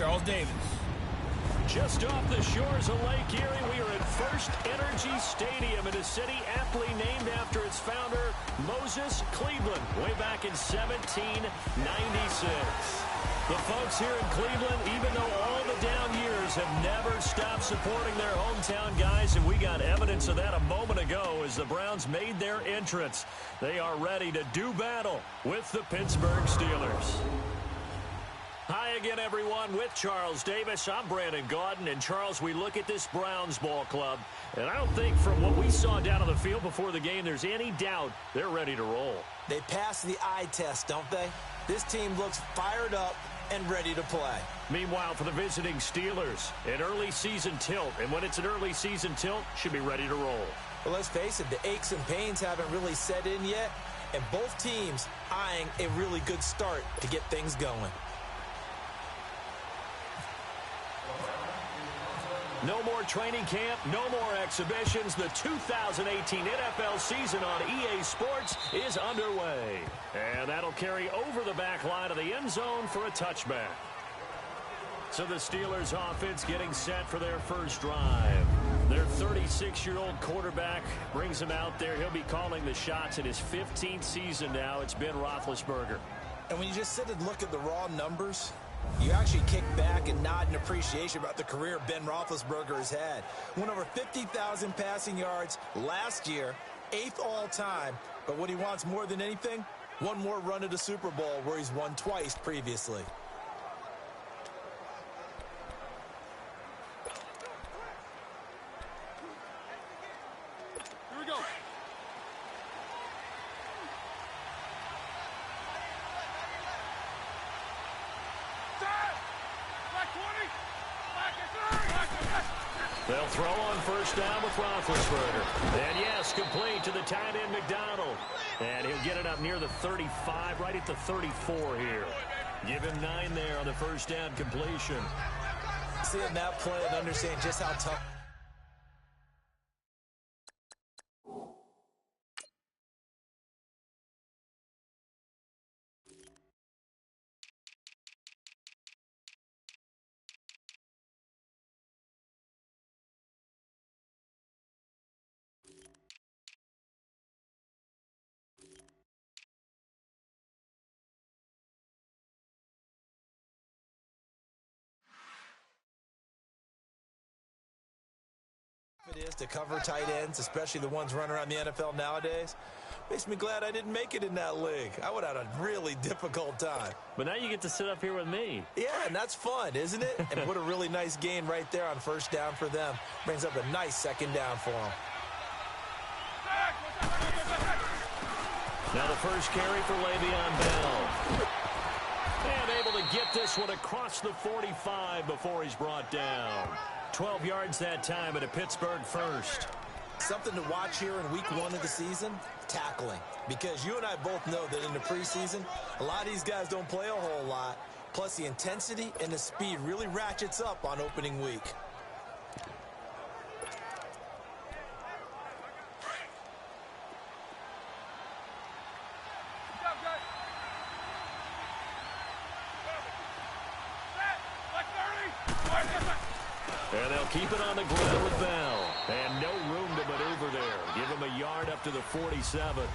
Charles Davis. Just off the shores of Lake Erie, we are at First Energy Stadium in a city aptly named after its founder, Moses Cleveland, way back in 1796. The folks here in Cleveland, even though all the down years, have never stopped supporting their hometown guys, and we got evidence of that a moment ago as the Browns made their entrance. They are ready to do battle with the Pittsburgh Steelers. Hi again, everyone. With Charles Davis, I'm Brandon Gaudin. And, Charles, we look at this Browns ball club, and I don't think from what we saw down on the field before the game there's any doubt they're ready to roll. They passed the eye test, don't they? This team looks fired up and ready to play. Meanwhile, for the visiting Steelers, an early season tilt. And when it's an early season tilt, should be ready to roll. Well, let's face it, the aches and pains haven't really set in yet, and both teams eyeing a really good start to get things going. No more training camp, no more exhibitions. The 2018 NFL season on EA Sports is underway. And that'll carry over the back line of the end zone for a touchback. So the Steelers offense getting set for their first drive. Their 36-year-old quarterback brings him out there. He'll be calling the shots in his 15th season now. It's Ben Roethlisberger. And when you just sit and look at the raw numbers, you actually kick back and nod in appreciation about the career Ben Roethlisberger has had. Went over 50,000 passing yards last year, 8th all-time. But what he wants more than anything, one more run at a Super Bowl where he's won twice previously. Here we go. They'll throw on first down with Roethlisberger. And yes, complete to the tight end McDonald. And he'll get it up near the 35, right at the 34 here. Give him 9 there on the first down completion. Seeing that play and understand just how tough. It is to cover tight ends, especially the ones running around the NFL nowadays. Makes me glad I didn't make it in that league. I would have had a really difficult time. But now you get to sit up here with me. Yeah, and that's fun, isn't it? And put a really nice gain right there on first down for them. Brings up a nice second down for them. Now the first carry for Le'Veon Bell. And able to get this one across the 45 before he's brought down. 12 yards that time at a Pittsburgh first. Something to watch here in week 1 of the season, tackling. Because you and I both know that in the preseason, a lot of these guys don't play a whole lot. Plus the intensity and the speed really ratchets up on opening week. And they'll keep it on the ground with Bell. And no room to maneuver there. Give him a yard up to the 47.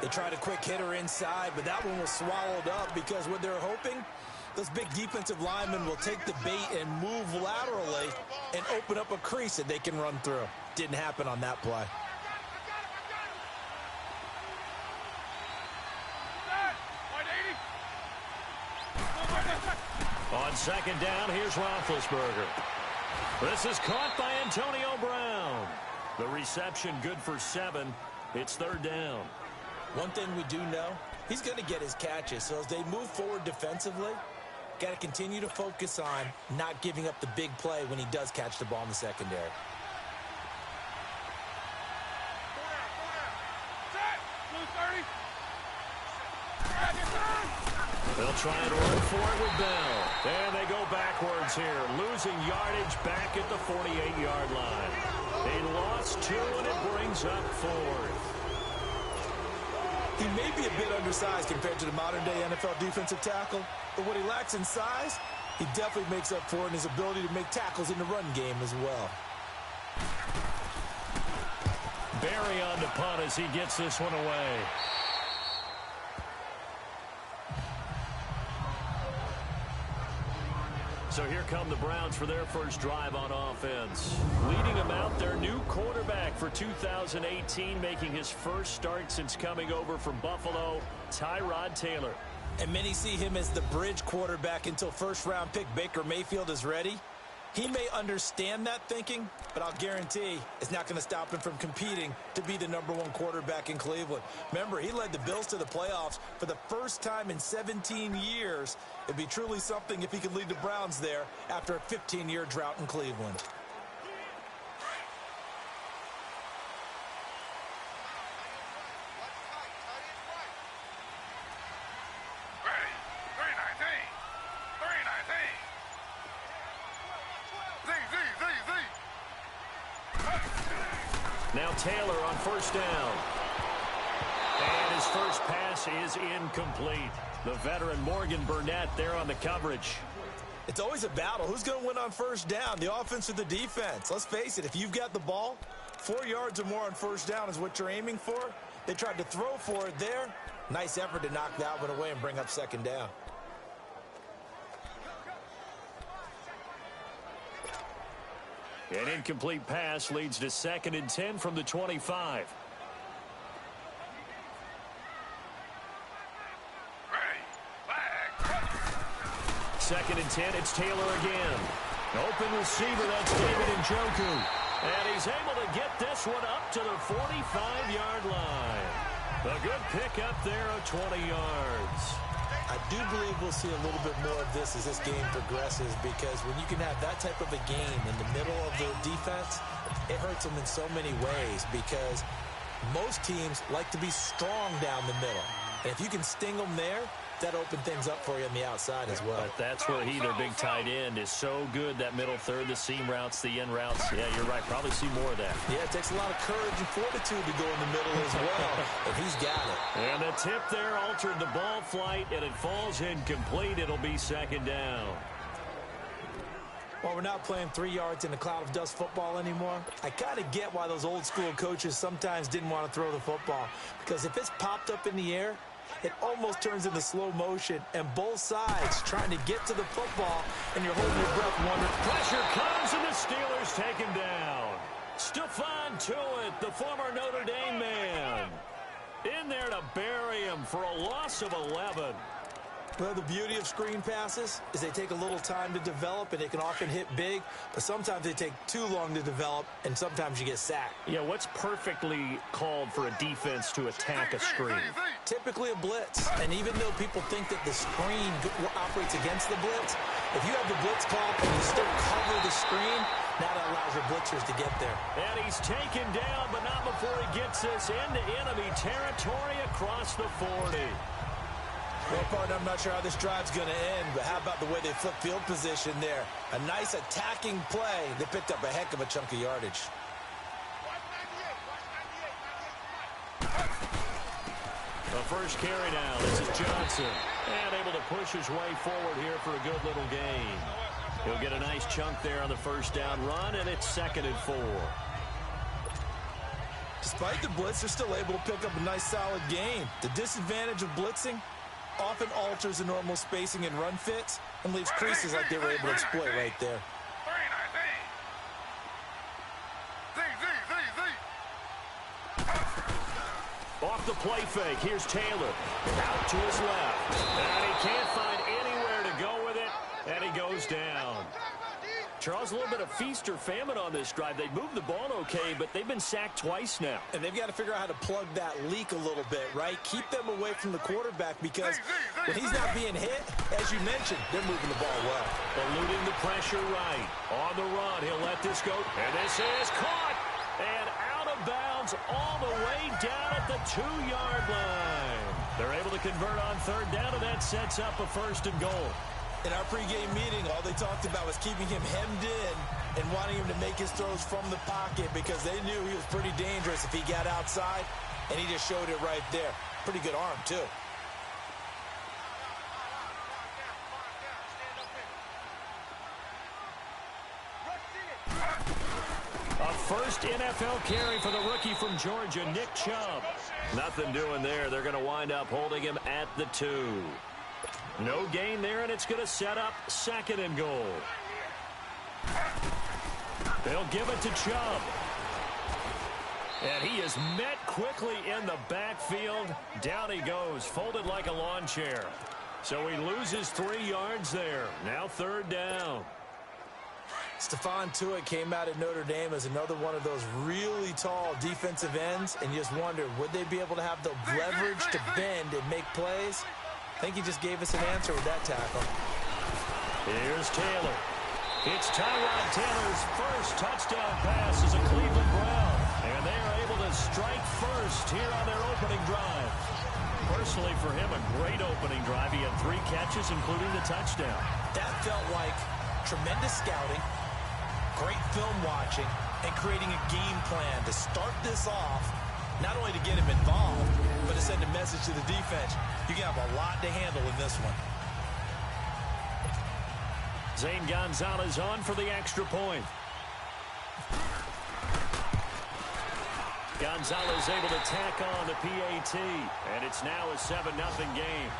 They tried a quick hitter inside, but that one was swallowed up because what they're hoping, those big defensive linemen will take the bait and move laterally and open up a crease that they can run through. Didn't happen on that play. On second down, here's Roethlisberger. This is caught by Antonio Brown. The reception good for 7. It's third down. One thing we do know, he's going to get his catches. So as they move forward defensively, got to continue to focus on not giving up the big play when he does catch the ball in the secondary. They'll try and run for it with Bell. And they go backwards here, losing yardage back at the 48-yard line. They lost 2, and it brings up 4th. He may be a bit undersized compared to the modern-day NFL defensive tackle, but what he lacks in size, He definitely makes up for it in his ability to make tackles in the run game as well. Barry on the punt as he gets this one away. So here come the Browns for their first drive on offense. Leading them out, their new quarterback for 2018, making his first start since coming over from Buffalo, Tyrod Taylor. And many see him as the bridge quarterback until first-round pick Baker Mayfield is ready. He may understand that thinking, but I'll guarantee it's not going to stop him from competing to be the #1 quarterback in Cleveland. Remember, he led the Bills to the playoffs for the first time in 17 years. It'd be truly something if he could lead the Browns there after a 15-year drought in Cleveland. Now Taylor on first down. And his first pass is incomplete. The veteran Morgan Burnett there on the coverage. It's always a battle. Who's going to win on first down, the offense or the defense? Let's face it, if you've got the ball, 4 yards or more on first down is what you're aiming for. They tried to throw for it there. Nice effort to knock that one away and bring up second down. An incomplete pass leads to 2nd and 10 from the 25. Second and 10, it's Taylor again. Open receiver, that's David Njoku. And he's able to get this one up to the 45-yard line. A good pickup there of 20 yards. I do believe we'll see a little bit more of this as this game progresses, because when you can have that type of a game in the middle of the defense, it hurts them in so many ways, because most teams like to be strong down the middle. And if you can sting them there, that open things up for you on the outside as well. But that's where their big tight end, is so good. That middle third, the seam routes, the in routes. Yeah, you're right. Probably see more of that. Yeah, it takes a lot of courage and fortitude to go in the middle as well. And he's got it. And the tip there altered the ball flight, and it falls incomplete. It'll be second down. Well, we're not playing 3 yards in a cloud of dust football anymore. I kind of get why those old school coaches sometimes didn't want to throw the football, because if it's popped up in the air, it almost turns into slow motion, and both sides trying to get to the football, and you're holding your breath wondering. Pressure comes, and the Steelers take him down. Stephon Tuitt, the former Notre Dame man, in there to bury him for a loss of 11. Well, the beauty of screen passes is they take a little time to develop, and they can often hit big, but sometimes they take too long to develop, and sometimes you get sacked. Yeah, what's perfectly called for a defense to attack a screen? Typically a blitz, and even though people think that the screen operates against the blitz, if you have the blitz call and you still cover the screen, now that allows your blitzers to get there. And he's taken down, but not before he gets this into enemy territory across the 40. Well, partner, I'm not sure how this drive's going to end, but how about the way they flip field position there? A nice attacking play. They picked up a heck of a chunk of yardage. The first carry now. This is Johnson. And able to push his way forward here for a good little gain. He'll get a nice chunk there on the first down run, and it's 2nd and 4. Despite the blitz, they're still able to pick up a nice solid gain. The disadvantage of blitzing often alters the normal spacing and run fits and leaves creases like they were able to exploit right there. Off the play fake, here's Taylor. Out to his left. And he can't find anywhere to go with it, and he goes down. Charles, a little bit of feast or famine on this drive. They moved the ball okay, but they've been sacked twice now. And they've got to figure out how to plug that leak a little bit, right? Keep them away from the quarterback, because when he's not being hit, as you mentioned, they're moving the ball well. Eluding the pressure right. On the run, he'll let this go. And this is caught. And out of bounds all the way down at the 2-yard line. They're able to convert on third down, and that sets up a 1st and goal. In our pregame meeting, all they talked about was keeping him hemmed in and wanting him to make his throws from the pocket, because they knew he was pretty dangerous if he got outside, and he just showed it right there. Pretty good arm, too. first NFL carry for the rookie from Georgia, Nick Chubb. Nothing doing there. They're going to wind up holding him at the 2. No gain there, and it's going to set up 2nd and goal. They'll give it to Chubb. And he is met quickly in the backfield. Down he goes, folded like a lawn chair. So he loses 3 yards there. Now 3rd down. Stephon Tuitt came out at Notre Dame as another one of those really tall defensive ends, and you just wondered, would they be able to have the leverage to bend and make plays? I think he just gave us an answer with that tackle. Here's Taylor. It's Tyrod Taylor's first touchdown pass as a Cleveland Brown, and they are able to strike first here on their opening drive. Personally, for him, a great opening drive. He had 3 catches, including the touchdown. That felt like tremendous scouting, great film watching, and creating a game plan to start this off, not only to get him involved, but to send a message to the defense. You can have a lot to handle in this one. Zane Gonzalez on for the extra point. Gonzalez able to tack on the PAT, and it's now a 7-0 game.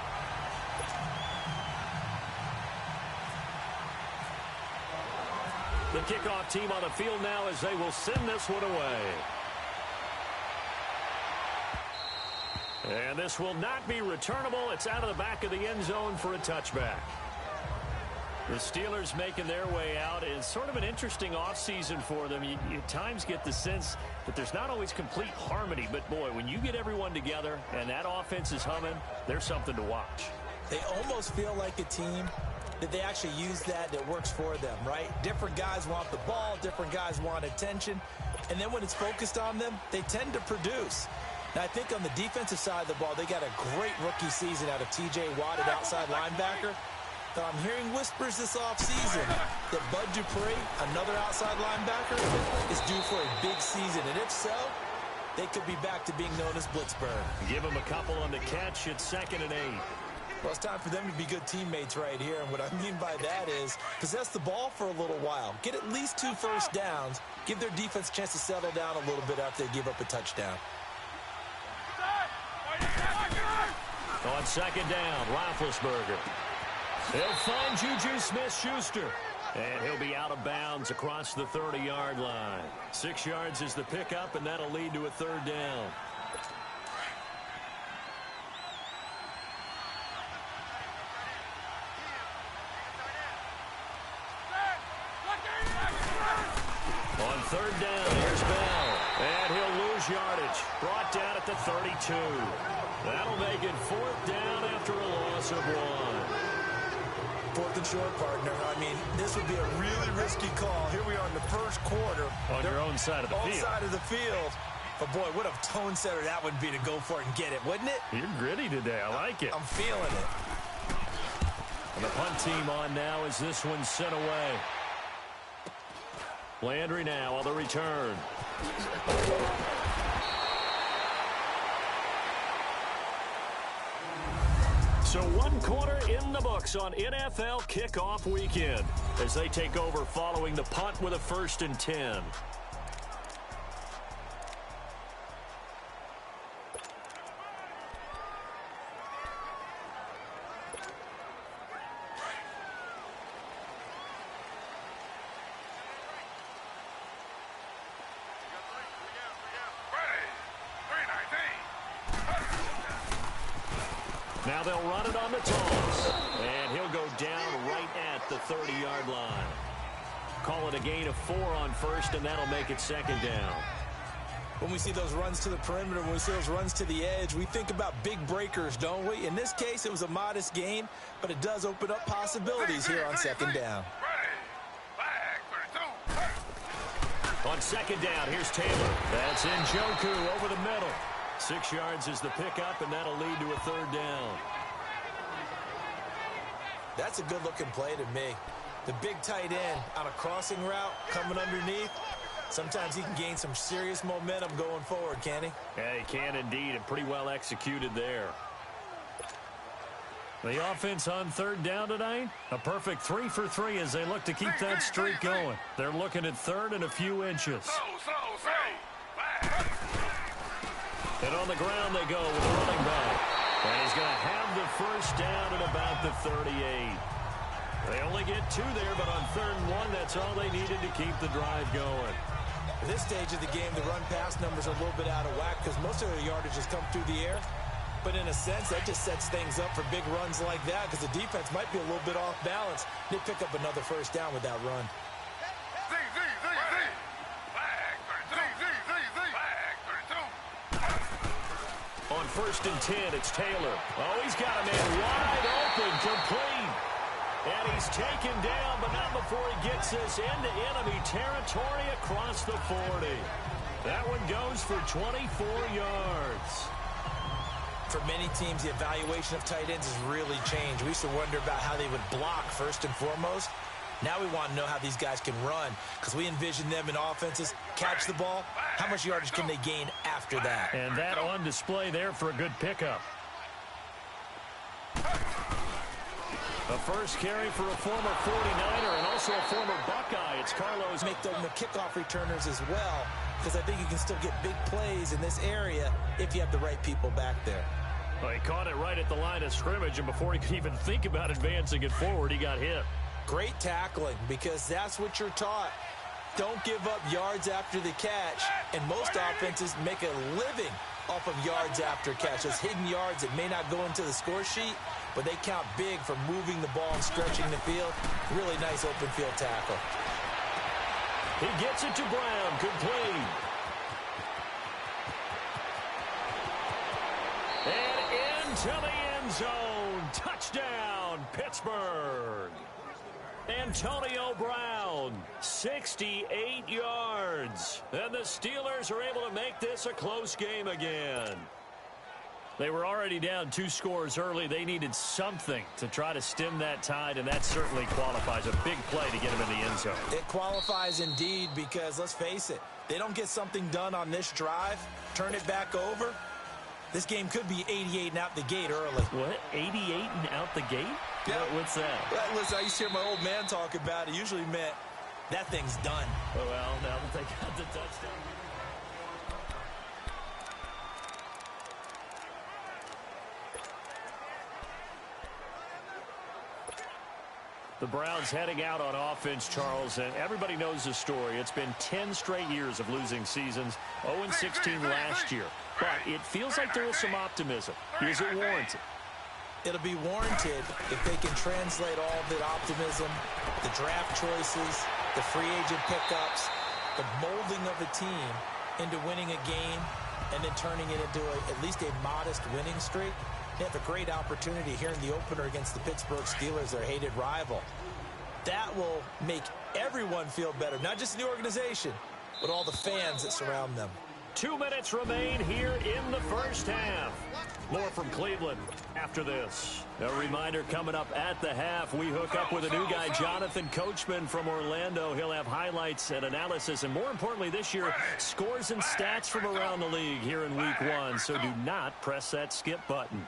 The kickoff team on the field now as they will send this one away. And this will not be returnable. It's out of the back of the end zone for a touchback. The Steelers making their way out. It's sort of an interesting offseason for them. You at times get the sense that there's not always complete harmony. But, boy, when you get everyone together and that offense is humming, there's something to watch. They almost feel like a team that they actually use that works for them, right? Different guys want the ball. Different guys want attention. And then when it's focused on them, they tend to produce. Now, I think on the defensive side of the ball, they got a great rookie season out of T.J. Watt at outside linebacker. But I'm hearing whispers this offseason that Bud Dupree, another outside linebacker, is due for a big season. And if so, they could be back to being known as Blitzburg. Give them a couple on the catch. It's 2nd and 8. Well, it's time for them to be good teammates right here. And what I mean by that is possess the ball for a little while. Get at least 2 first downs. Give their defense a chance to settle down a little bit after they give up a touchdown. On 2nd down, Roethlisberger. He'll find Juju Smith-Schuster. And he'll be out of bounds across the 30-yard line. 6 yards is the pickup, and that'll lead to a 3rd down. On 3rd down, here's Bell. And he'll lose yardage. Brought down at the 32. That'll make it 4th down after a loss of 1. 4th and short, partner. I mean, this would be a really risky call. Here we are in the first quarter. On your own side of the field. Own side of the field. But, boy, what a tone setter that would be to go for it and get it, wouldn't it? You're gritty today. I like it. I'm feeling it. And the punt team on now as this one's sent away. Landry now on the return. So 1 quarter in the books on NFL kickoff weekend as they take over following the punt with a 1st and 10. Now they'll run it on the toss. And he'll go down right at the 30-yard line. Call it a gain of 4 on 1st, and that'll make it 2nd down. When we see those runs to the perimeter, when we see those runs to the edge, we think about big breakers, don't we? In this case, it was a modest gain, but it does open up possibilities here on 2nd down. On 2nd down, here's Taylor. That's Njoku over the middle. 6 yards is the pickup, and that'll lead to a 3rd down. That's a good-looking play to me. The big tight end on a crossing route coming underneath. Sometimes he can gain some serious momentum going forward, can he? Yeah, he can indeed, and pretty well executed there. The offense on third down tonight, a perfect 3 for 3 as they look to keep that streak going. They're looking at third and a few inches. And on the ground they go with the running back. And he's going to have the first down at about the 38. They only get 2 there, but on 3rd and 1, that's all they needed to keep the drive going. At this stage of the game, the run-pass numbers are a little bit out of whack because most of their yardage has come through the air. But in a sense, that just sets things up for big runs like that because the defense might be a little bit off balance. They pick up another first down with that run. On 1st and 10, it's Taylor. Oh, he's got a man wide open, complete. And he's taken down, but not before he gets this into enemy territory across the 40. That one goes for 24 yards. For many teams, the evaluation of tight ends has really changed. We used to wonder about how they would block first and foremost. Now we want to know how these guys can run because we envision them in offenses, catch the ball. How much yardage can they gain after that? And that on display there for a good pickup. A first carry for a former 49er and also a former Buckeye. It's Carlos. Make them the kickoff returners as well because I think you can still get big plays in this area if you have the right people back there. Well, he caught it right at the line of scrimmage, and before he could even think about advancing it forward, he got hit. Great tackling because that's what you're taught. Don't give up yards after the catch, and most offenses make a living off of yards after catch. Those hidden yards that may not go into the score sheet, but they count big for moving the ball and stretching the field. Really nice open field tackle. He gets it to Brown, complete. And into the end zone. Touchdown, Pittsburgh. Antonio Brown, 68 yards. And the Steelers are able to make this a close game again. They were already down 2 scores early. They needed something to try to stem that tide, and that certainly qualifies. A big play to get him in the end zone. It qualifies indeed because, let's face it, they don't get something done on this drive, turn it back over. This game could be 88 and out the gate early. What? 88 and out the gate? Yeah. What's that? Well, listen, I used to hear my old man talk about it. Usually meant that thing's done. Oh, well, now that they got the touchdown. The Browns heading out on offense, Charles, and everybody knows the story. It's been 10 straight years of losing seasons, 0-16 last year. But it feels like there is some optimism. Is it warranted? It'll be warranted if they can translate all of that optimism, the draft choices, the free agent pickups, the molding of a team into winning a game and then turning it into at least a modest winning streak. They have a great opportunity here in the opener against the Pittsburgh Steelers, their hated rival. That will make everyone feel better, not just the organization, but all the fans that surround them. 2 minutes remain here in the first half. More from Cleveland after this. A reminder coming up at the half. We hook up with a new guy, Jonathan Coachman from Orlando. He'll have highlights and analysis, and more importantly this year, scores and stats from around the league here in week 1. So do not press that skip button.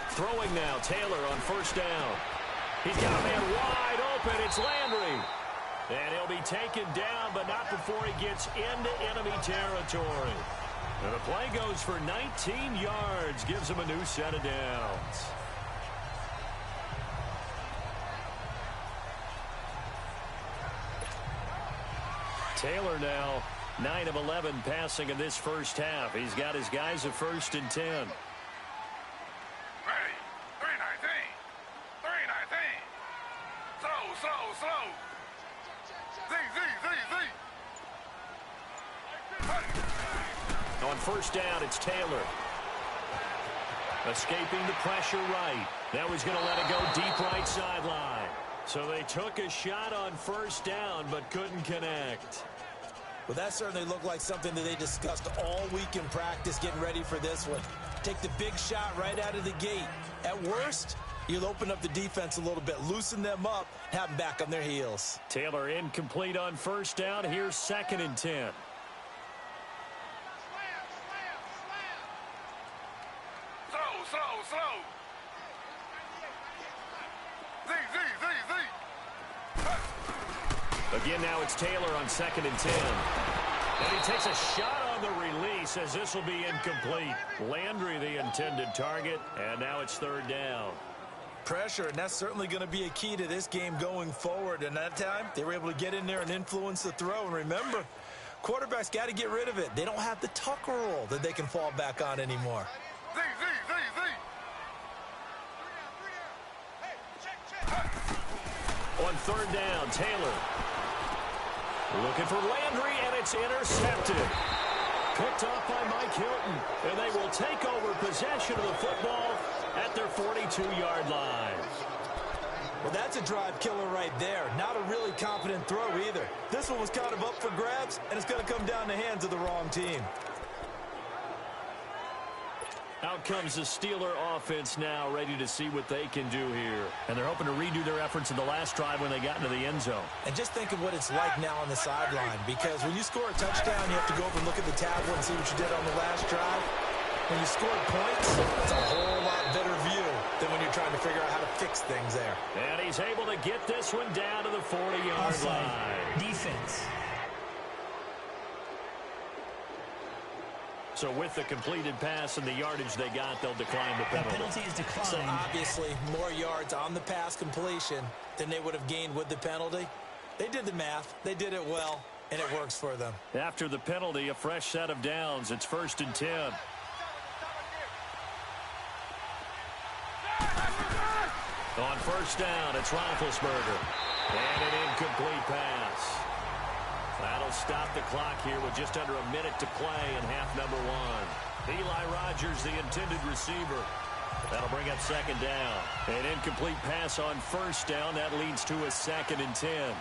Throwing now, Taylor on first down. He's got a man wide open. It's Landry. And he'll be taken down, but not before he gets into enemy territory. And the play goes for 19 yards, gives him a new set of downs. Taylor now 9 of 11 passing in this first half. He's got his guys at 1st and 10. On first down, it's Taylor. Escaping the pressure right. Now he's going to let it go deep right sideline. So they took a shot on first down, but couldn't connect. Well, that certainly looked like something that they discussed all week in practice getting ready for this one. Take the big shot right out of the gate. At worst, you'll open up the defense a little bit, loosen them up, have them back on their heels. Taylor incomplete on first down. Here's 2nd and 10. Again, now it's Taylor on 2nd and 10. And he takes a shot on the release as this will be incomplete. Landry the intended target, and now it's 3rd down. Pressure, and that's certainly going to be a key to this game going forward. And that time, they were able to get in there and influence the throw. And remember, quarterbacks got to get rid of it. They don't have the Tucker rule that they can fall back on anymore. On 3rd down, Taylor. Looking for Landry, and it's intercepted. Picked off by Mike Hilton, and they will take over possession of the football at their 42-yard line. Well, that's a drive killer right there. Not a really confident throw either. This one was kind of up for grabs, and it's going to come down the hands of the wrong team. Out comes the Steeler offense now, ready to see what they can do here. And they're hoping to redo their efforts in the last drive when they got into the end zone. And just think of what it's like now on the sideline, because when you score a touchdown, you have to go over and look at the tablet and see what you did on the last drive. When you scored points, it's a whole lot better view than when you're trying to figure out how to fix things there. And he's able to get this one down to the 40-yard line. Defense. So with the completed pass and the yardage they got, they'll decline the penalty. The penalty is declined. So obviously more yards on the pass completion than they would have gained with the penalty. They did the math. They did it well, and it works for them. After the penalty, a fresh set of downs. It's 1st and 10. On 1st down, it's Roethlisberger. And an incomplete pass. That'll stop the clock here with just under a minute to play in half number 1. Eli Rogers, the intended receiver. That'll bring up 2nd down. An incomplete pass on 1st down. That leads to a 2nd and 10.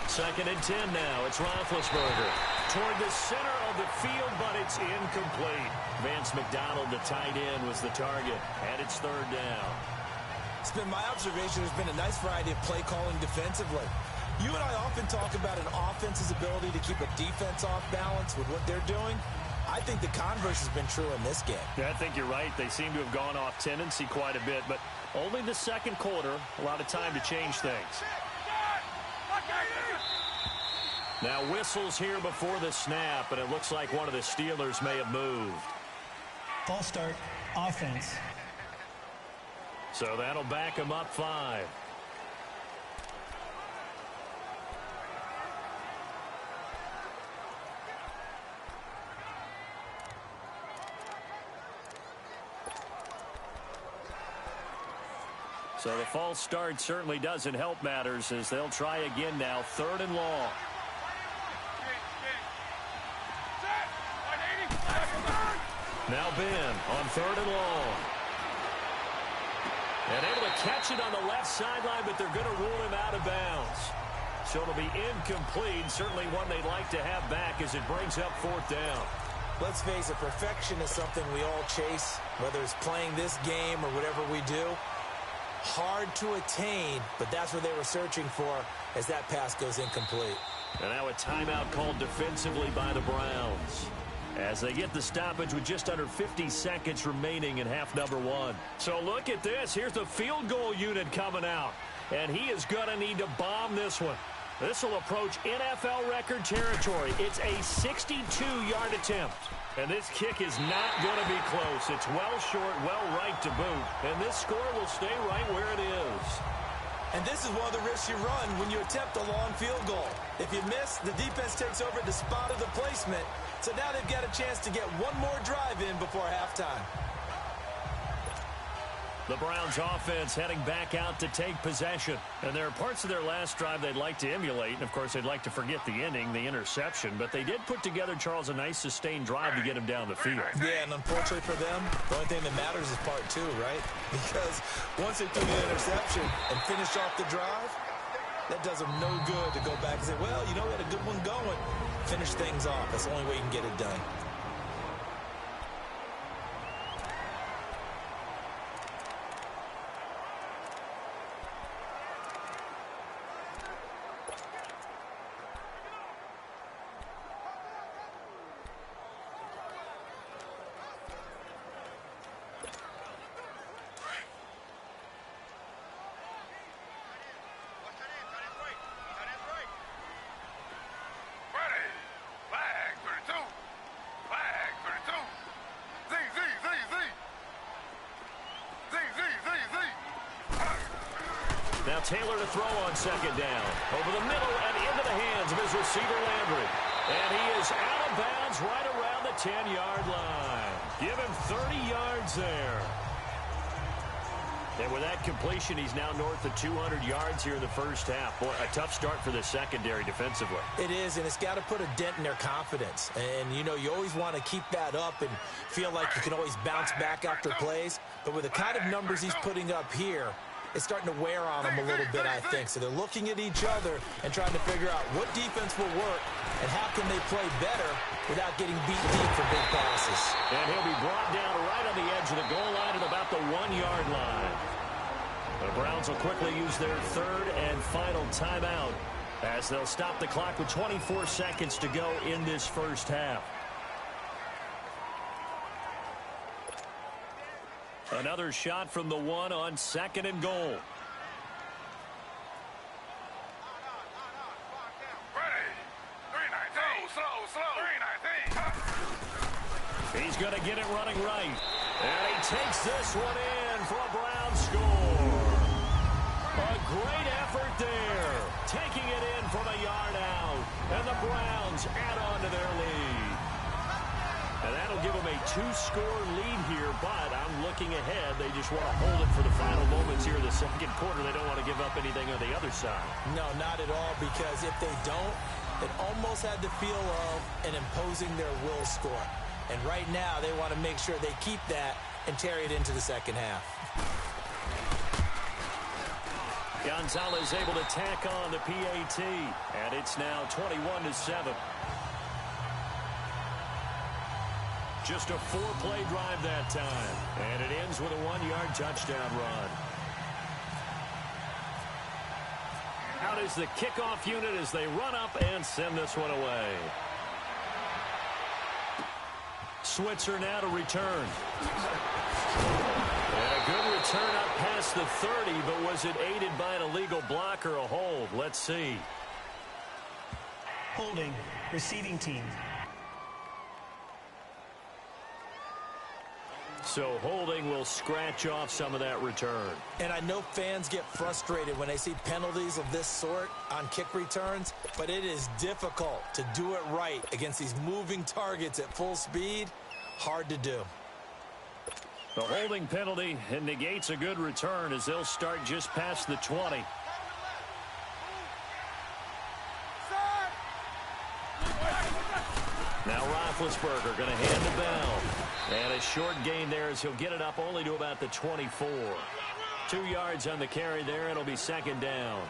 Second and 10 now. It's Roethlisberger. Toward the center of the field, but it's incomplete. Vance McDonald, the tight end, was the target, and it's 3rd down. It's been my observation there's been a nice variety of play calling defensively. You and I often talk about an offense's ability to keep a defense off balance with what they're doing. I think the converse has been true in this game. Yeah, I think you're right. They seem to have gone off tendency quite a bit, but only the 2nd quarter, a lot of time to change things. Now whistles here before the snap, and it looks like one of the Steelers may have moved. False start, offense. So that'll back them up 5. So the false start certainly doesn't help matters as they'll try again now, 3rd and long. Now Ben on 3rd and long. And able to catch it on the left sideline, but they're going to rule him out of bounds. So it'll be incomplete. Certainly one they'd like to have back as it brings up 4th down. Let's face it, perfection is something we all chase, whether it's playing this game or whatever we do. Hard to attain, but that's what they were searching for as that pass goes incomplete. And now a timeout called defensively by the Browns, as they get the stoppage with just under 50 seconds remaining in half number 1. So look at this. Here's the field goal unit coming out, and he is going to need to bomb this one. This will approach NFL record territory. It's a 62-yard attempt, and this kick is not going to be close. It's well short, well right to boot, and this score will stay right where it is. And this is one of the risks you run when you attempt a long field goal. If you miss, the defense takes over the spot of the placement. So now they've got a chance to get one more drive in before halftime. The Browns offense heading back out to take possession. And there are parts of their last drive they'd like to emulate. And, of course, they'd like to forget the ending, the interception. But they did put together, Charles, a nice sustained drive to get him down the field. Yeah, and unfortunately for them, the only thing that matters is part 2, right? Because once they threw the interception and finished off the drive, That does them no good to go back and say, well, you know, we had a good one going. Finish things off. That's the only way you can get it done. Now Taylor to throw on second down. Over the middle and into the hands of his receiver, Landry. And he is out of bounds right around the 10-yard line. Give him 30 yards there. And with that completion, he's now north of 200 yards here in the first half. Boy, a tough start for the secondary defensively. It is, and it's got to put a dent in their confidence. And, you know, you always want to keep that up and feel like you can always bounce back after plays. But with the kind of numbers he's putting up here, it's starting to wear on them a little bit, I think. So they're looking at each other and trying to figure out what defense will work and how can they play better without getting beat deep for big passes. And he'll be brought down right on the edge of the goal line at about the 1-yard line. The Browns will quickly use their third and final timeout as they'll stop the clock with 24 seconds to go in this first half. Another shot from the one on second and goal. He's going to get it running right. And he takes this one in for a Brown score. A great effort there. Taking it in from a yard out. And the Browns add on to their lead. And that'll give them a 2-score lead here, but I'm looking ahead. They just want to hold it for the final moments here in the second quarter. They don't want to give up anything on the other side. No, not at all, because if they don't, it almost had the feel of an imposing their will score. And right now, they want to make sure they keep that and carry it into the second half. Gonzalez able to tack on the PAT, and it's now 21-7. Just a 4-play drive that time, and it ends with a 1-yard touchdown run. Out is the kickoff unit as they run up and send this one away. Switzer now to return. And a good return up past the 30, but was it aided by an illegal block or a hold? Let's see. Holding, receiving team. So holding will scratch off some of that return. And I know fans get frustrated when they see penalties of this sort on kick returns, but it is difficult to do it right against these moving targets at full speed. Hard to do. The holding penalty negates a good return as they'll start just past the 20. Now Roethlisberger going to hand the bell. And a short gain there as he'll get it up only to about the 24. 2 yards on the carry there. It'll be second down.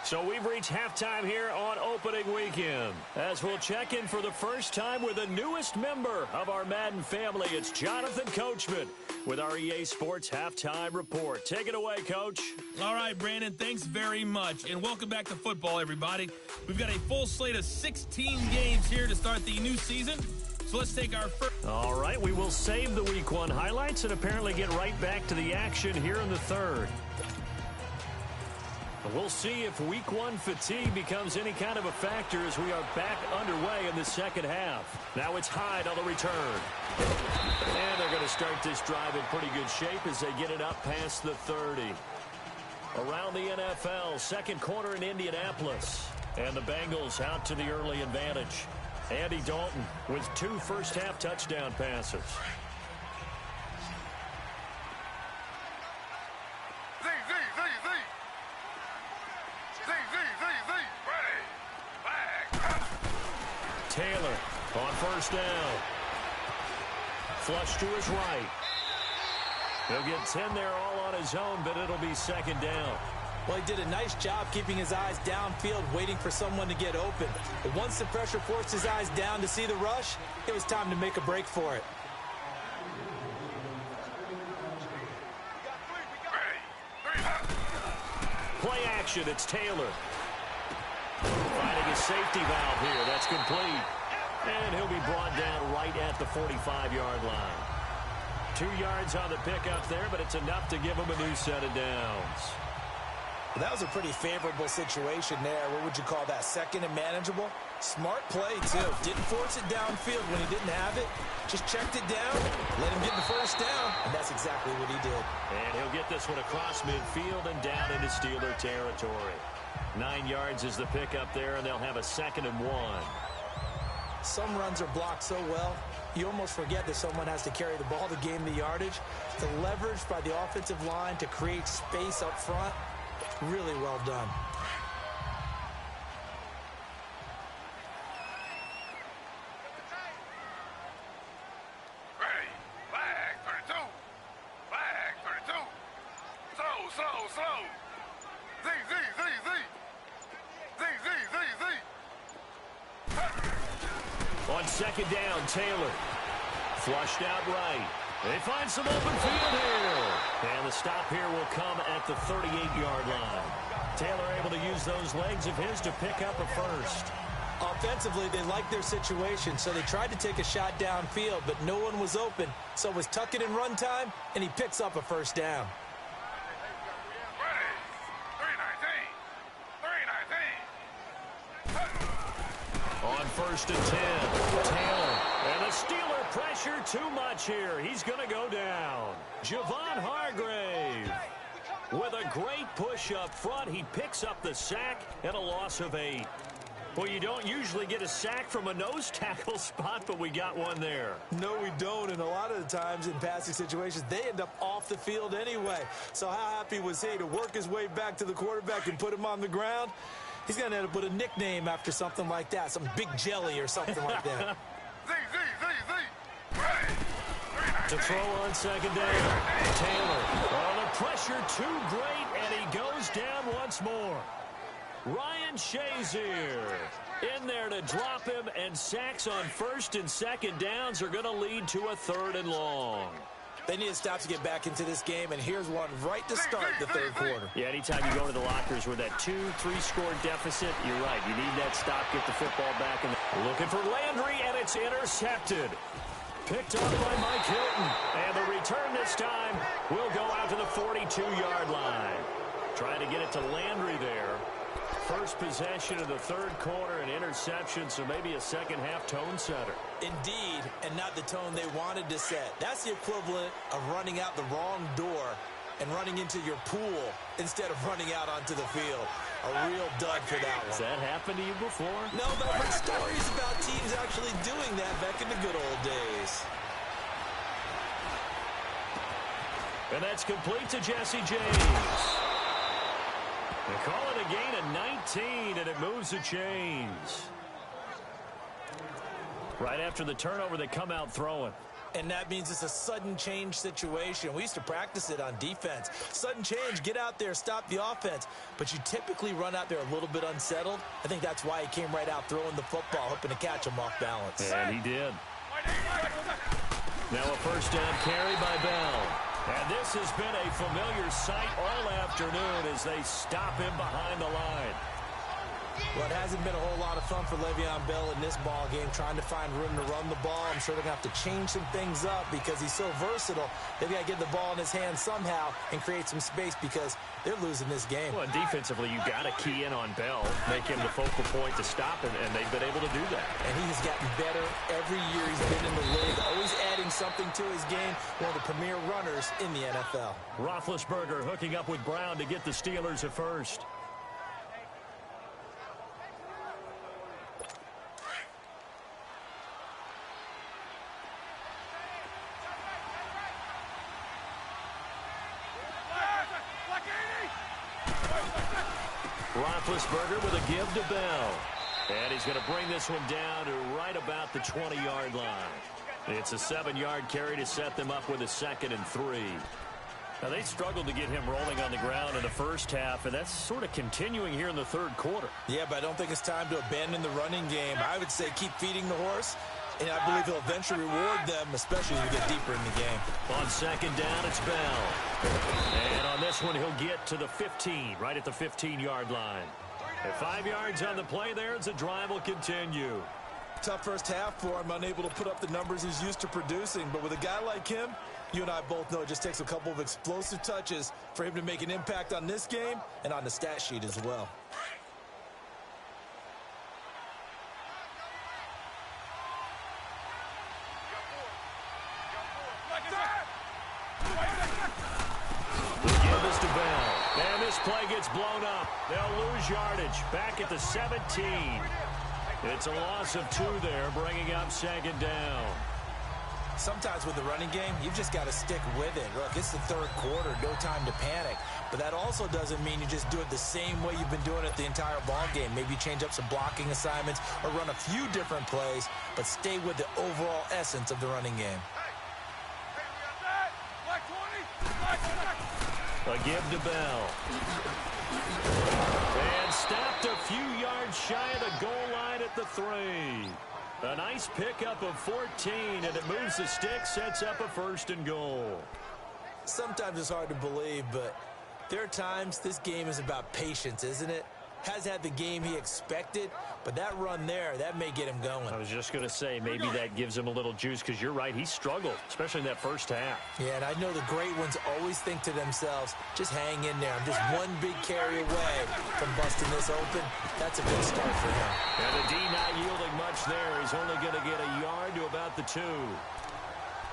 So we've reached halftime here on opening weekend. As we'll check in for the first time with the newest member of our Madden family. It's Jonathan Coachman with our EA Sports Halftime Report. Take it away, Coach. All right, Brandon, thanks very much. And welcome back to football, everybody. We've got a full slate of 16 games here to start the new season. So let's take our first. All right, we will save the Week 1 highlights and apparently get right back to the action here in the third. We'll see if Week 1 fatigue becomes any kind of a factor as we are back underway in the second half. Now it's Hyde on the return. And they're going to start this drive in pretty good shape as they get it up past the 30. Around the NFL, second quarter in Indianapolis. And the Bengals out to the early advantage. Andy Dalton with 2 first-half touchdown passes. Taylor on first down. Flush to his right. He'll get 10 there all on his own, but it'll be second down. Well, he did a nice job keeping his eyes downfield, waiting for someone to get open. But once the pressure forced his eyes down to see the rush, it was time to make a break for it. Play action, it's Taylor. Finding a safety valve here, that's complete. And he'll be brought down right at the 45-yard line. 2 yards on the pickup there, but it's enough to give him a new set of downs. Well, that was a pretty favorable situation there. What would you call that? Second and manageable? Smart play, too. Didn't force it downfield when he didn't have it. Just checked it down, let him get the first down, and that's exactly what he did. And he'll get this one across midfield and down into Steeler territory. 9 yards is the pickup there, and they'll have a 2nd and 1. Some runs are blocked so well, you almost forget that someone has to carry the ball to gain the yardage. The leverage by the offensive line to create space up front, really well done. Ready. Flag 32. Flag 32. Slow. Z. On 2nd down, Taylor. Flushed out right. They find some open field here. And the stop here will come at the 38-yard line. Taylor able to use those legs of his to pick up a first. Offensively, they liked their situation, so they tried to take a shot downfield, but no one was open. So it was tuck it in run time, and he picks up a first down. On 1st and 10, Taylor. And the Steeler pressure too much here. He's going to go down. Javon Hargrave. With a great push up front, he picks up the sack and a loss of 8. Well, you don't usually get a sack from a nose tackle spot, but we got one there. No, we don't, and a lot of the times in passing situations, they end up off the field anyway. So how happy was he to work his way back to the quarterback and put him on the ground? He's going to end up with a nickname after something like that, some Big Jelly or something like that. To throw on 2nd down, Taylor. Oh, the pressure too great, and he goes down once more. Ryan Shazier in there to drop him, and sacks on 1st and 2nd downs are going to lead to a 3rd and long. They need to stop to get back into this game, and here's one right to start the 3rd quarter. Yeah, anytime you go to the lockers with that 2-3 score deficit, you're right. You need that stop, get the football back. And looking for Landry, and it's intercepted. Picked up by Mike Hilton. And the return this time will go out to the 42-yard line. Trying to get it to Landry there. First possession of the 3rd quarter, an interception, so maybe a second-half tone setter. Indeed, and not the tone they wanted to set. That's the equivalent of running out the wrong door and running into your pool instead of running out onto the field. A real dud for that one. Has that happened to you before? No, but I've heard stories about teams actually doing that back in the good old days. And that's complete to Jesse James. They call it a gain of 19, and it moves the chains. Right after the turnover, they come out throwing. And that means it's a sudden change situation. We used to practice it on defense. Sudden change, get out there, stop the offense. But you typically run out there a little bit unsettled. I think that's why he came right out throwing the football, hoping to catch him off balance. And he did. Now a first down carry by Bell. And this has been a familiar sight all afternoon as they stop him behind the line. Well, it hasn't been a whole lot of fun for Le'Veon Bell in this ball game, trying to find room to run the ball. I'm sure they're going to have to change some things up because he's so versatile. They've got to get the ball in his hands somehow and create some space because they're losing this game. Well, defensively, you got to key in on Bell, make him the focal point to stop him, and they've been able to do that. And he has gotten better every year he's been in the league, always adding something to his game, one of the premier runners in the NFL. Roethlisberger hooking up with Brown to get the Steelers at first. Roethlisberger with a give to Bell. And he's going to bring this one down to right about the 20-yard line. It's a 7-yard carry to set them up with a 2nd and 3. Now, they struggled to get him rolling on the ground in the first half, and that's sort of continuing here in the third quarter. Yeah, but I don't think it's time to abandon the running game. I would say keep feeding the horse, and I believe he'll eventually reward them, especially as we get deeper in the game. On 2nd down, it's Bell. And on this one, he'll get to the 15, right at the 15-yard line. At 5 yards on the play there, as the drive will continue. Tough first half for him, unable to put up the numbers he's used to producing. But with a guy like him, you and I both know it just takes a couple of explosive touches for him to make an impact on this game and on the stat sheet as well. The give is to Bell. And this play gets blown up. They'll lose yardage back at the 17. It's a loss of 2 there, bringing up 2nd down. Sometimes with the running game, you've just got to stick with it. Look, it's the third quarter, no time to panic. But that also doesn't mean you just do it the same way you've been doing it the entire ball game. Maybe change up some blocking assignments or run a few different plays, but stay with the overall essence of the running game. A give to Bell. And stopped a few yards shy of the goal line at the 3. A nice pickup of 14, and it moves the stick, sets up a 1st and goal. Sometimes it's hard to believe, but there are times this game is about patience, isn't it? Has had the game he expected, but that run there, that may get him going. I was just going to say, maybe that gives him a little juice, because you're right, he struggled, especially in that first half. Yeah, and I know the great ones always think to themselves, just hang in there. I'm just one big carry away from busting this open. That's a good start for him. And the D not yielding much there. He's only going to get a yard to about the 2.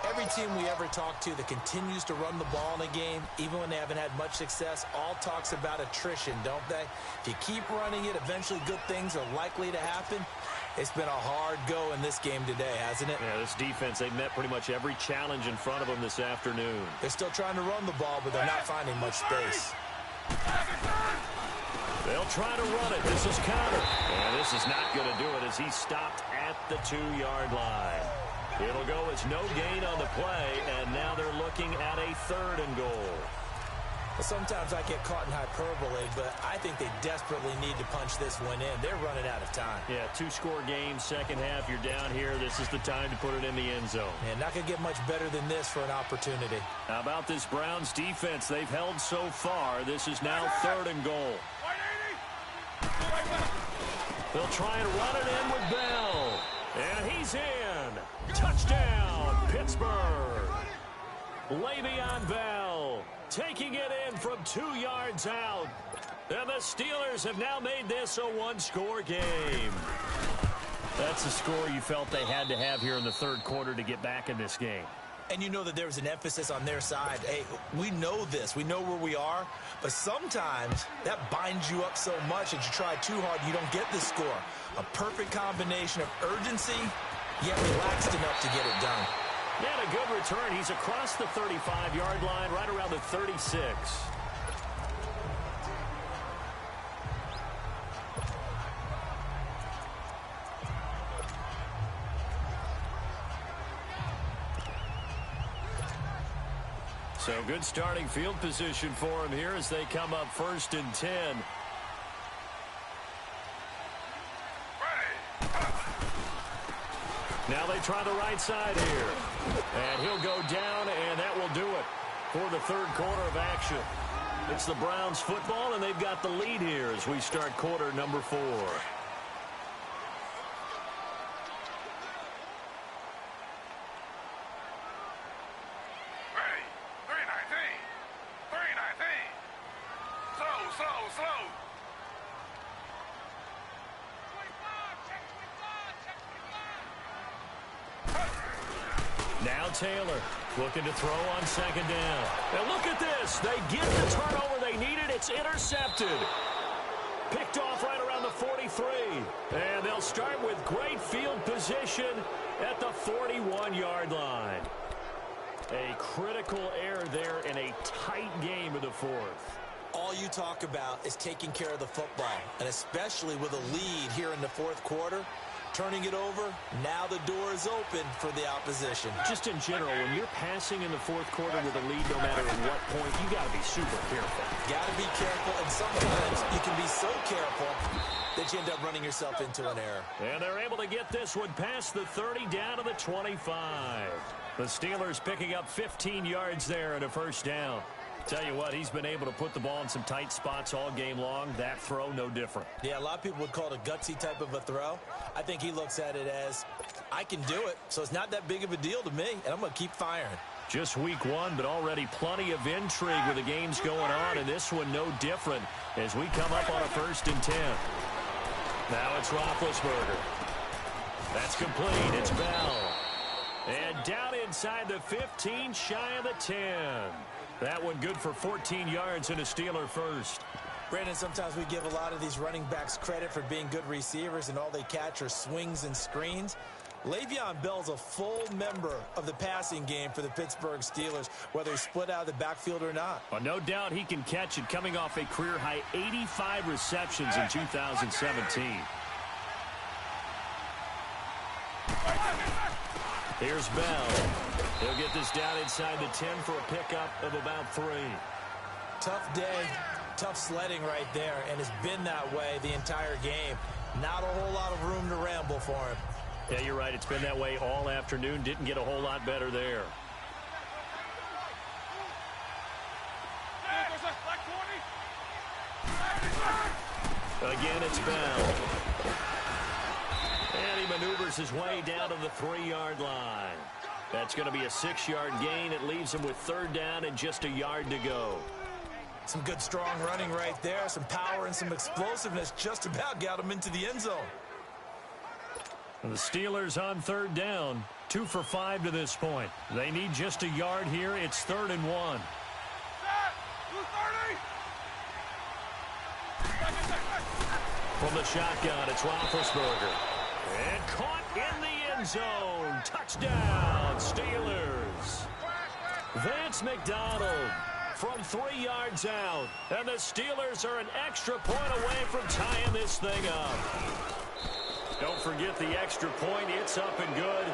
Every team we ever talk to that continues to run the ball in a game, even when they haven't had much success, all talks about attrition, don't they? If you keep running it, eventually good things are likely to happen. It's been a hard go in this game today, hasn't it? Yeah, this defense, they met pretty much every challenge in front of them this afternoon. They're still trying to run the ball, but they're not finding much space. They'll try to run it. This is Conner. And this is not going to do it as he stopped at the 2-yard line. It'll go as no gain on the play, and now they're looking at a 3rd and goal. Well, sometimes I get caught in hyperbole, but I think they desperately need to punch this one in. They're running out of time. Yeah, 2-score game, second half, you're down here. This is the time to put it in the end zone. And not going to get much better than this for an opportunity. How about this Browns defense? They've held so far. This is now 3rd and goal. They'll try and run it in with Bell. And he's in. Touchdown, Pittsburgh. Le'Veon Bell taking it in from 2 yards out. And the Steelers have now made this a 1-score game. That's the score you felt they had to have here in the third quarter to get back in this game. And you know that there was an emphasis on their side. Hey, we know this. We know where we are. But sometimes that binds you up so much that you try too hard, you don't get the score. A perfect combination of urgency, yet relaxed enough to get it done. And a good return. He's across the 35-yard line, right around the 36. So good starting field position for him here as they come up 1st and 10. Now they try the right side here. And he'll go down, and that will do it for the third quarter of action. It's the Browns football, and they've got the lead here as we start quarter number 4. Now Taylor looking to throw on 2nd down. And look at this. They get the turnover they needed. It's intercepted. Picked off right around the 43. And they'll start with great field position at the 41-yard line. A critical error there in a tight game of the fourth. All you talk about is taking care of the football, and especially with a lead here in the fourth quarter. Turning it over, now the door is open for the opposition. Just in general, when you're passing in the fourth quarter with a lead, no matter at what point, you got to be super careful. Got to be careful, and sometimes you can be so careful that you end up running yourself into an error. And they're able to get this one past the 30 down to the 25. The Steelers picking up 15 yards there and a first down. Tell you what, he's been able to put the ball in some tight spots all game long. That throw, no different. Yeah, a lot of people would call it a gutsy type of a throw. I think he looks at it as, I can do it, so it's not that big of a deal to me, and I'm going to keep firing. Just week one, but already plenty of intrigue with the games going on, and this one no different as we come up on a 1st and 10. Now it's Roethlisberger. That's complete. It's Bell. And down inside the 15, shy of the 10. That one good for 14 yards and a Steeler first. Brandon, sometimes we give a lot of these running backs credit for being good receivers and all they catch are swings and screens. Le'Veon Bell's a full member of the passing game for the Pittsburgh Steelers, whether he's split out of the backfield or not. Well, no doubt he can catch it, coming off a career-high 85 receptions in 2017. Here's Bell. He'll get this down inside the 10 for a pickup of about 3. Tough day, tough sledding right there, and it's been that way the entire game. Not a whole lot of room to ramble for him. Yeah, you're right. It's been that way all afternoon. Didn't get a whole lot better there. Again, it's Bell. And he maneuvers his way down to the 3-yard line. That's going to be a 6-yard gain. It leaves him with 3rd down and just a yard to go. Some good, strong running right there. Some power and some explosiveness just about got him into the end zone. And the Steelers on 3rd down. 2 for 5 to this point. They need just a yard here. It's 3rd and 1. From the shotgun, it's Roethlisberger. And caught in the end zone. Touchdown, Steelers. Vance McDonald from 3 yards out. And the Steelers are an extra point away from tying this thing up. Don't forget the extra point. It's up and good.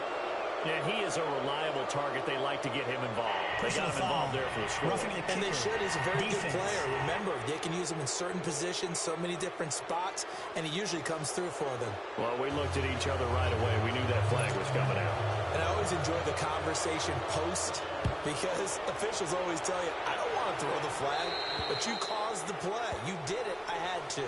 And he is a reliable target. They like to get him involved. They got him involved there for the score. And they should. He's a very good player. Remember, they can use him in certain positions, so many different spots, and he usually comes through for them. Well, we looked at each other right away. We knew that flag was coming out. And I always enjoy the conversation post, because officials always tell you, I don't want to throw the flag, but you caused the play. You did it. I had to.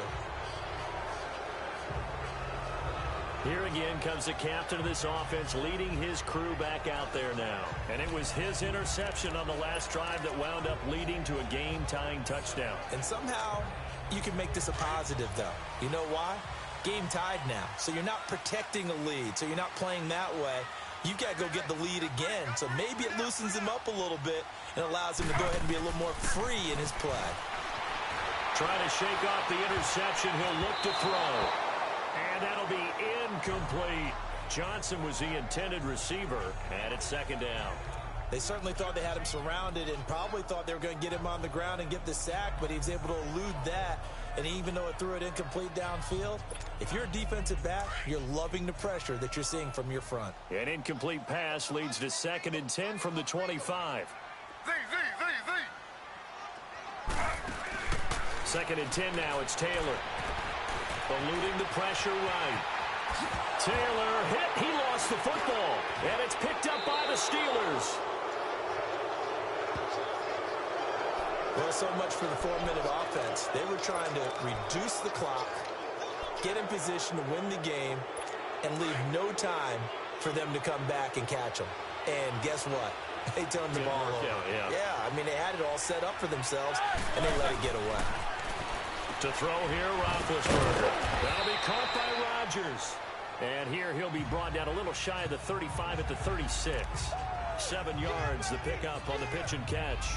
Here again comes the captain of this offense, leading his crew back out there now. And it was his interception on the last drive that wound up leading to a game-tying touchdown. And somehow you can make this a positive, though. You know why? Game tied now. So you're not protecting a lead. So you're not playing that way. You've got to go get the lead again. So maybe it loosens him up a little bit and allows him to go ahead and be a little more free in his play. Trying to shake off the interception. He'll look to throw. And that'll be incomplete. Johnson was the intended receiver, and it's 2nd down. They certainly thought they had him surrounded and probably thought they were going to get him on the ground and get the sack, but he was able to elude that. And even though it threw it incomplete downfield, if you're a defensive back, you're loving the pressure that you're seeing from your front. An incomplete pass leads to 2nd and 10 from the 25. 2nd and 10 now. It's Taylor. Eluding the pressure right. Taylor hit. He lost the football. And it's picked up by the Steelers. Well, so much for the 4-minute offense. They were trying to reduce the clock, get in position to win the game, and leave no time for them to come back and catch them. And guess what? They turned the ball over. Yeah, I mean, they had it all set up for themselves, and they let it get away. To throw here, Roethlisberger. That'll be caught by Rodgers. And here he'll be brought down a little shy of the 35 at the 36. 7 yards, the pickup on the pitch and catch.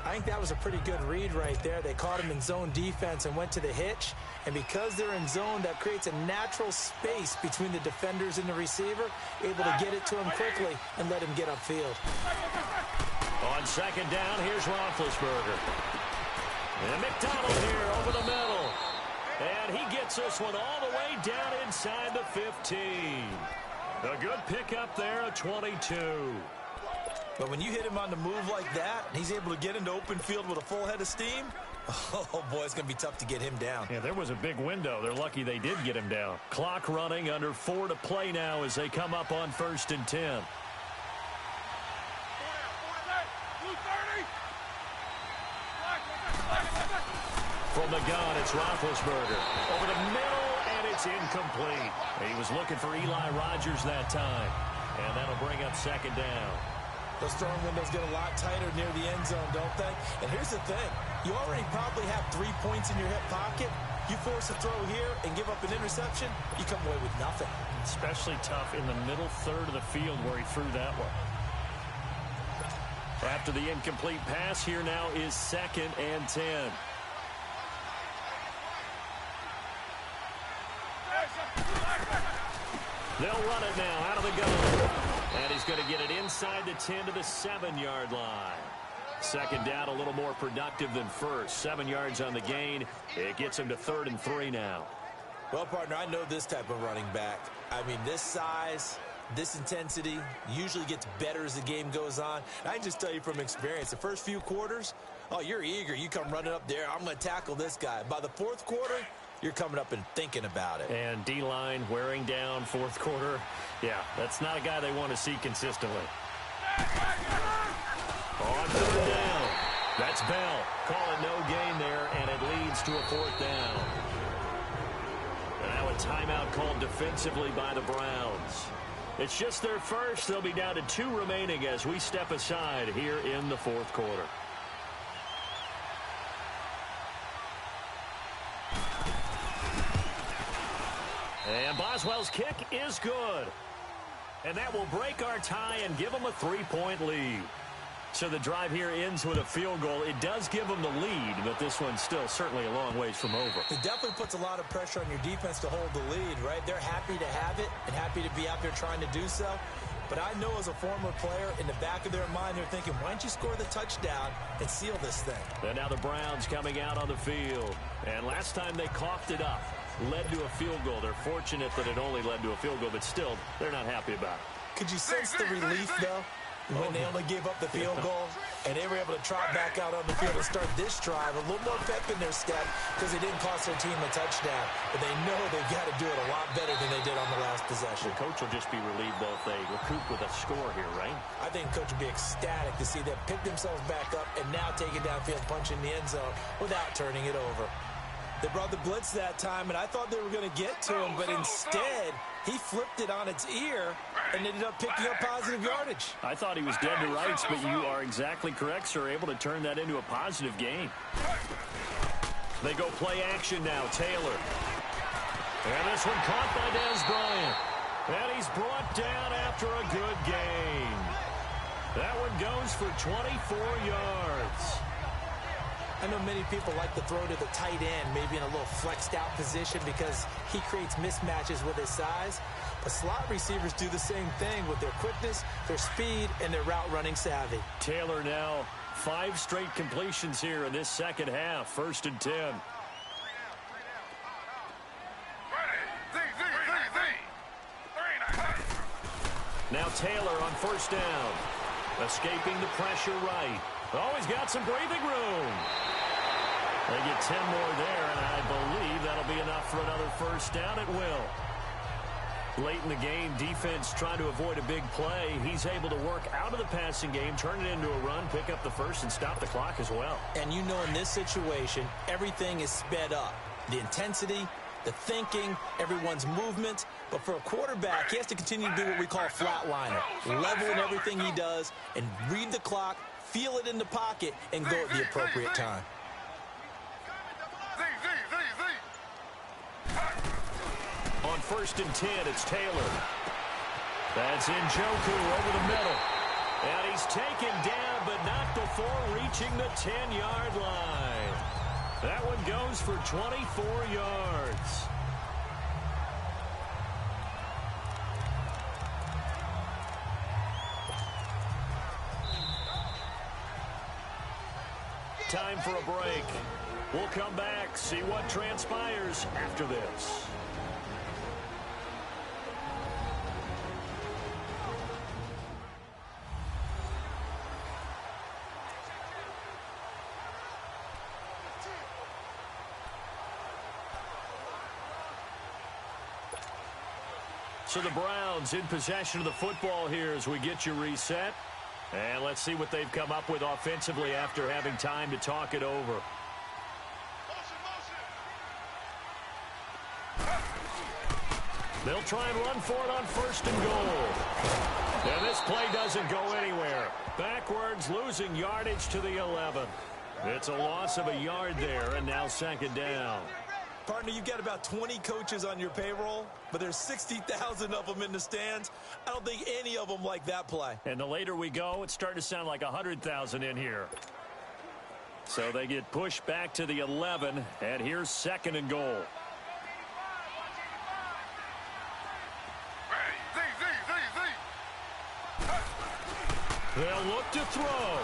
I think that was a pretty good read right there. They caught him in zone defense and went to the hitch. And because they're in zone, that creates a natural space between the defenders and the receiver, able to get it to him quickly and let him get upfield. On 2nd down, here's Roethlisberger. And McDonald here over the middle. And he gets this one all the way down inside the 15. A good pickup there, a 22. But when you hit him on the move like that, and he's able to get into open field with a full head of steam, oh, boy, it's going to be tough to get him down. Yeah, there was a big window. They're lucky they did get him down. Clock running, under 4 to play now as they come up on 1st and 10. From the gun, it's Roethlisberger. Over the middle, and it's incomplete. He was looking for Eli Rogers that time. And that'll bring up 2nd down. Those throwing windows get a lot tighter near the end zone, don't they? And here's the thing. You already probably have 3 points in your hip pocket. You force a throw here and give up an interception, you come away with nothing. Especially tough in the middle third of the field where he threw that one. After the incomplete pass, here now is 2nd and 10. They'll run it now out of the gun. And he's going to get it inside the 10 to the 7-yard line. 2nd down, a little more productive than first. 7 yards on the gain. It gets him to 3rd and 3 now. Well, partner, I know this type of running back. I mean, this size, this intensity usually gets better as the game goes on. And I can just tell you from experience, the first few quarters, oh, you're eager. You come running up there. I'm going to tackle this guy. By the 4th quarter, you're coming up and thinking about it. And D-line wearing down 4th quarter. Yeah, that's not a guy they want to see consistently. On 3rd down. That's Bell. Call it no gain there, and it leads to a 4th down. And now a timeout called defensively by the Browns. It's just their first. They'll be down to 2 remaining as we step aside here in the 4th quarter. And Boswell's kick is good. And that will break our tie and give them a 3-point lead. So the drive here ends with a field goal. It does give them the lead, but this one's still certainly a long ways from over. It definitely puts a lot of pressure on your defense to hold the lead, right? They're happy to have it and happy to be out there trying to do so. But I know as a former player, in the back of their mind, they're thinking, why don't you score the touchdown and seal this thing? And now the Browns coming out on the field. And last time they coughed it up, led to a field goal. They're fortunate that it only led to a field goal, but still, they're not happy about it. Could you sense the relief, though, when they only gave up the field goal and they were able to trot back out on the field and start this drive? A little more pep in their step because it didn't cost their team a touchdown. But they know they've got to do it a lot better than they did on the last possession. The coach will just be relieved, though, if they recoup with a score here, right? I think the coach will be ecstatic to see them pick themselves back up and now take it downfield, punch in the end zone without turning it over. They brought the blitz that time, and I thought they were going to get to him, but instead, he flipped it on its ear and ended up picking up positive yardage. I thought he was dead to rights, but you are exactly correct, sir. Able to turn that into a positive gain. They go play action now. Taylor. And this one caught by Dez Bryant. And he's brought down after a good gain. That one goes for 24 yards. I know many people like to throw to the tight end, maybe in a little flexed out position because he creates mismatches with his size. But slot receivers do the same thing with their quickness, their speed, and their route running savvy. Taylor now 5 straight completions here in this second half. 1st and 10. Now Taylor on 1st down. Escaping the pressure right. Oh, he's got some breathing room. They get 10 more there, and I believe that'll be enough for another 1st down. It will. Late in the game, defense trying to avoid a big play. He's able to work out of the passing game, turn it into a run, pick up the 1st, and stop the clock as well. And you know in this situation, everything is sped up. The intensity, the thinking, everyone's movement. But for a quarterback, he has to continue to do what we call flatliner. Level in everything he does and read the clock, feel it in the pocket, and go at the appropriate time. On 1st and 10, it's Taylor. That's Njoku over the middle. And he's taken down, but not before reaching the 10-yard line. That one goes for 24 yards. Time for a break. We'll come back, see what transpires after this. So the Browns in possession of the football here as we get you reset. And let's see what they've come up with offensively after having time to talk it over. They'll try and run for it on 1st and goal. And this play doesn't go anywhere. Backwards, losing yardage to the 11. It's a loss of a yard there, and now 2nd down. Partner, you've got about 20 coaches on your payroll, but there's 60,000 of them in the stands. I don't think any of them like that play. And the later we go, it's starting to sound like 100,000 in here. So they get pushed back to the 11, and here's 2nd and goal. They'll look to throw.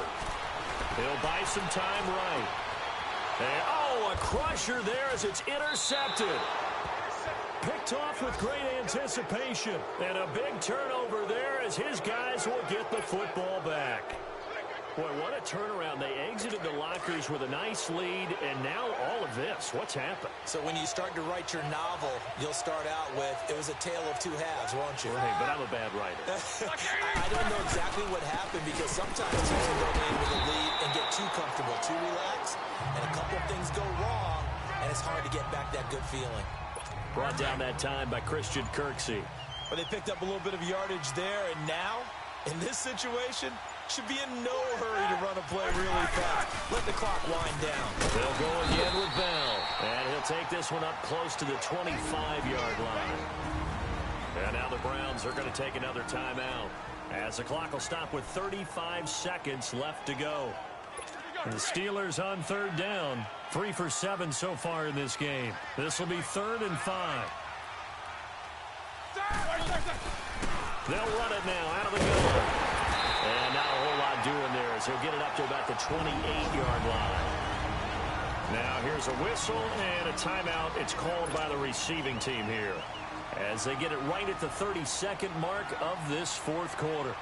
He'll buy some time right. And, oh, a crusher there as it's intercepted. Picked off with great anticipation. And a big turnover there as his guys will get the football back. Boy, what a turnaround. They exited the lockers with a nice lead, and now all of this. What's happened? So when you start to write your novel, you'll start out with, it was a tale of two halves, won't you? Right, but I'm a bad writer. I don't know exactly what happened because sometimes teams can go in with a lead and get too comfortable, too relaxed, and a couple of things go wrong, and it's hard to get back that good feeling. Brought down that time by Christian Kirksey. But they picked up a little bit of yardage there, and now, in this situation, should be in no hurry to run a play really fast. Let the clock wind down. They'll go again with Bell. And he'll take this one up close to the 25-yard line. And now the Browns are going to take another timeout, as the clock will stop with 35 seconds left to go. And the Steelers on 3rd down. 3 for 7 so far in this game. This will be 3rd and 5. They'll run it now out of the gun. And not a whole lot doing there as he'll get it up to about the 28-yard line. Now here's a whistle and a timeout. It's called by the receiving team here as they get it right at the 32nd mark of this 4th quarter.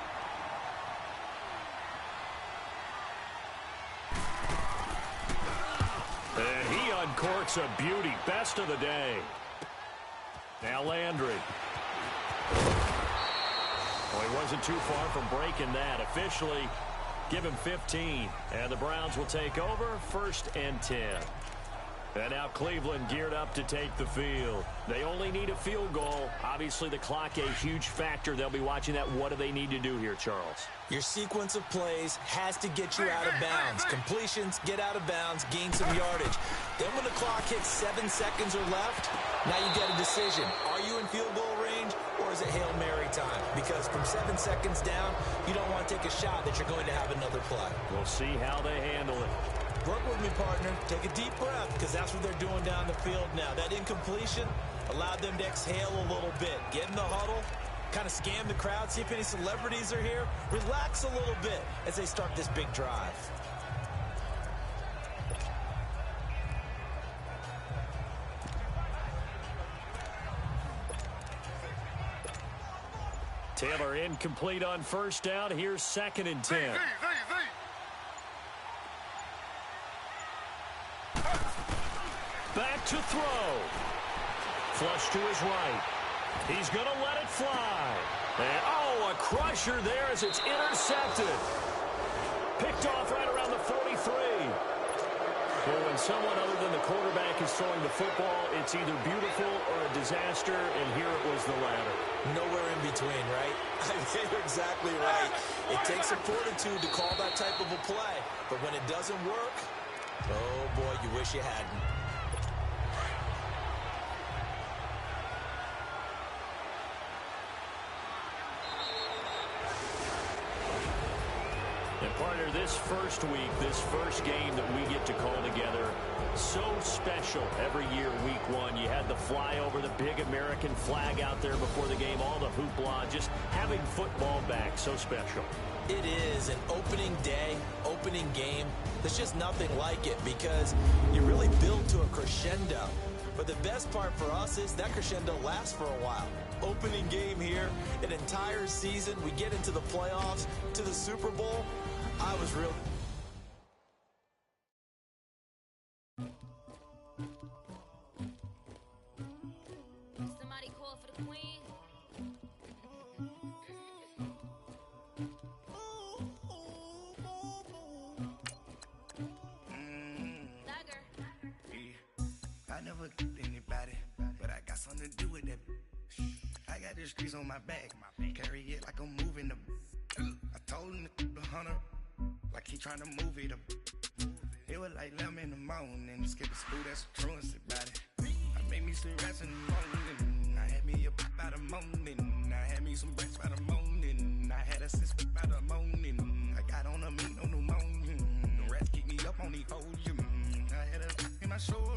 And he uncorks a beauty. Best of the day. Now Landry. Well, he wasn't too far from breaking that. Officially, give him 15. And the Browns will take over 1st and 10. And now Cleveland geared up to take the field. They only need a field goal. Obviously, the clock a huge factor. They'll be watching that. What do they need to do here, Charles? Your sequence of plays has to get you out of bounds. Completions, get out of bounds, gain some yardage. Then when the clock hits 7 seconds or left, now you get a decision. Are you in field goal range or is it Hail Mary time? Because from 7 seconds down, you don't want to take a shot that you're going to have another play. We'll see how they handle it. Work with me, partner. Take a deep breath because that's what they're doing down the field now. That incompletion allowed them to exhale a little bit. Get in the huddle, kind of scan the crowd, see if any celebrities are here. Relax a little bit as they start this big drive. Taylor incomplete on 1st down. Here's 2nd and 10. Back to throw. Flush to his right. He's going to let it fly. And, oh, a crusher there as it's intercepted. Picked off right around the 43. Well, when someone other than the quarterback is throwing the football, it's either beautiful or a disaster, and here it was the latter. Nowhere in between, right? I think you're exactly right. It takes some fortitude to call that type of a play, but when it doesn't work, oh boy, you wish you hadn't. And partner, this first week, this first game that we get to call together, so special every year, week 1. You had the flyover, the big American flag out there before the game, all the hoopla, just having football back, so special. It is an opening day, opening game, there's just nothing like it because you really build to a crescendo. But the best part for us is that crescendo lasts for a while. Opening game here, an entire season, we get into the playoffs, to the Super Bowl. I was real. Somebody call for the queen. I never killed anybody, but I got something to do with that. I got the streets on my back, carry it like I'm moving the. I told him to the hunter, like he trying to move it up. It was like 11 in the morning, skip a school, that's the truancy about it. I made me some rest in the morning, I had me a pop by the morning, I had me some breaks by the morning, I had a sis by the morning, I got on a meat, no pneumonia, the rats keep me up on the ocean, I had a in my shoulder.